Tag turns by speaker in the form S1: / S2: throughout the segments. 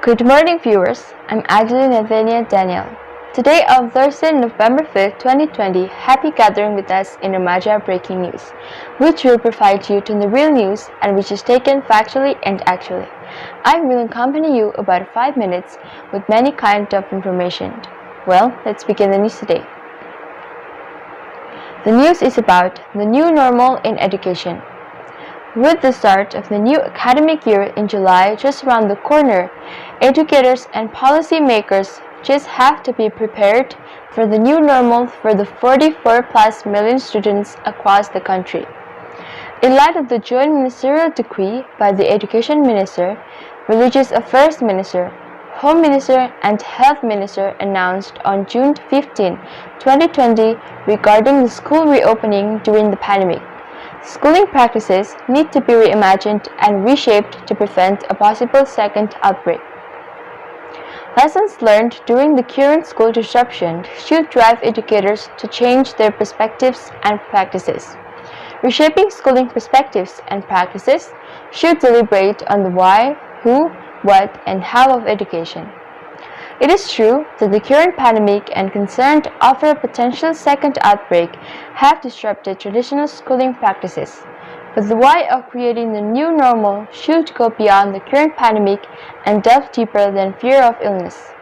S1: Good morning, viewers. I'm Adeline, Nathania, Daniel. Today on Thursday, November 5th, 2020, happy gathering with us in Remaja Breaking News, which will provide you to the real news and which is taken factually and actually. I will accompany you about 5 minutes with many kinds of information. Well, let's begin the news today. The news is about the new normal in education. With the start of the new academic year in July just around the corner, educators and policymakers just have to be prepared for the new normal for the 44+ million students across the country. In light of the joint ministerial decree by the Education Minister, Religious Affairs Minister, Home Minister and Health Minister announced on June 15, 2020 regarding the school reopening during the pandemic. Schooling practices need to be reimagined and reshaped to prevent a possible second outbreak. Lessons learned during the current school disruption should drive educators to change their perspectives and practices. Reshaping schooling perspectives and practices should deliberate on the why, who, what, and how of education. It is true that the current pandemic and concern over a potential second outbreak have disrupted traditional schooling practices, but the why of creating the new normal should go beyond the current pandemic and delve deeper than fear of illness.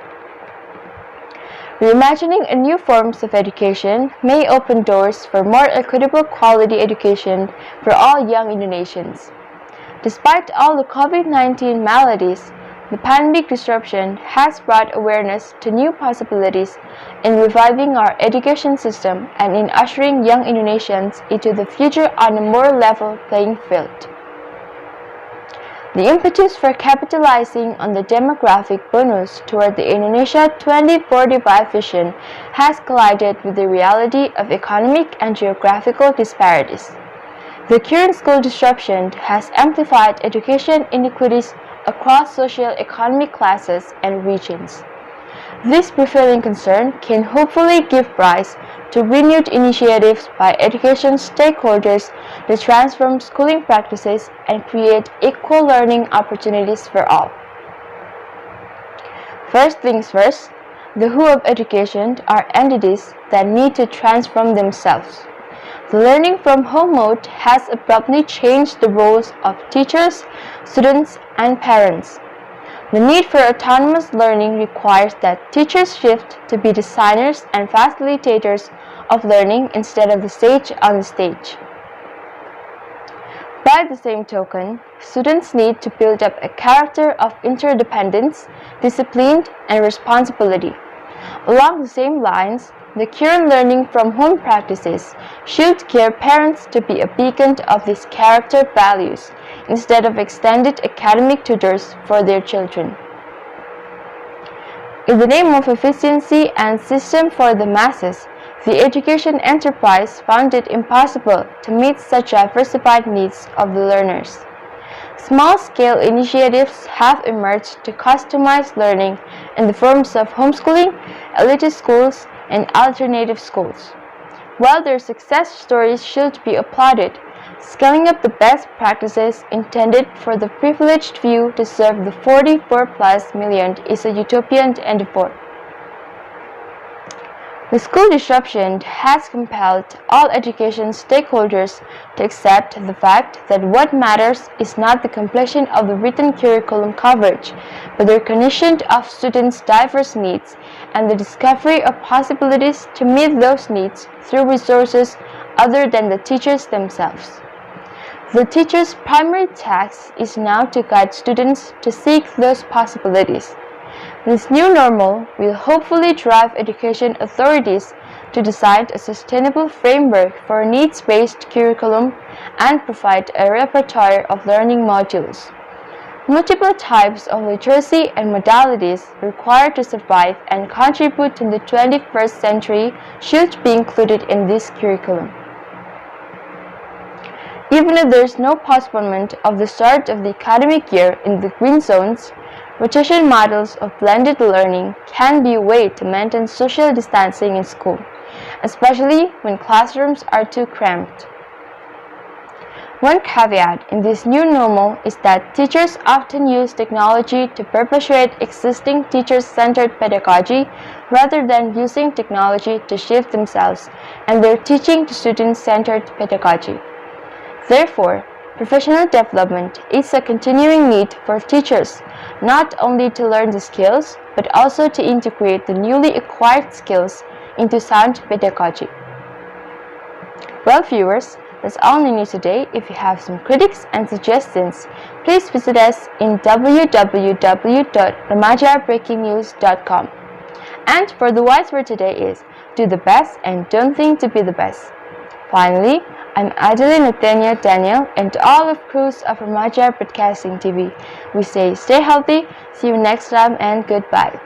S1: Reimagining a new forms of education may open doors for more equitable quality education for all young Indonesians. Despite all the COVID-19 maladies, the pandemic disruption has brought awareness to new possibilities in reviving our education system and in ushering young Indonesians into the future on a more level playing field. The impetus for capitalizing on the demographic bonus toward the Indonesia 2045 vision has collided with the reality of economic and geographical disparities. The current school disruption has amplified education inequities across socio-economic classes and regions. This prevailing concern can hopefully give rise to renewed initiatives by education stakeholders to transform schooling practices and create equal learning opportunities for all. First things first, the who of education are entities that need to transform themselves. The learning from home mode has abruptly changed the roles of teachers, students, and parents. The need for autonomous learning requires that teachers shift to be designers and facilitators of learning instead of the sage on the stage. By the same token, students need to build up a character of interdependence, discipline, and responsibility. Along the same lines, the current learning from home practices should gear parents to be a beacon of these character values instead of extended academic tutors for their children. In the name of efficiency and system for the masses, the education enterprise found it impossible to meet such diversified needs of the learners. Small-scale initiatives have emerged to customize learning in the forms of homeschooling, elite schools, and alternative schools. While their success stories should be applauded, scaling up the best practices intended for the privileged few to serve the 44+ million is a utopian endeavor. The school disruption has compelled all education stakeholders to accept the fact that what matters is not the completion of the written curriculum coverage, but the recognition of students' diverse needs and the discovery of possibilities to meet those needs through resources other than the teachers themselves. The teacher's primary task is now to guide students to seek those possibilities. This new normal will hopefully drive education authorities to design a sustainable framework for a needs-based curriculum and provide a repertoire of learning modules. Multiple types of literacy and modalities required to survive and contribute in the 21st century should be included in this curriculum. Even if there is no postponement of the start of the academic year in the green zones, rotation models of blended learning can be a way to maintain social distancing in school, especially when classrooms are too cramped. One caveat in this new normal is that teachers often use technology to perpetuate existing teacher-centered pedagogy rather than using technology to shift themselves and their teaching to student-centered pedagogy. Therefore, professional development is a continuing need for teachers, not only to learn the skills, but also to integrate the newly acquired skills into sound pedagogy. Well, viewers, that's all in news today. If you have some critiques and suggestions, please visit us in www.remajabreakingnews.com. And for the wise word today is, do the best and don't think to be the best. Finally, I'm Adeline, Nathania, Daniel, and to all of crews of Remaja Broadcasting TV, we say stay healthy, see you next time, and goodbye.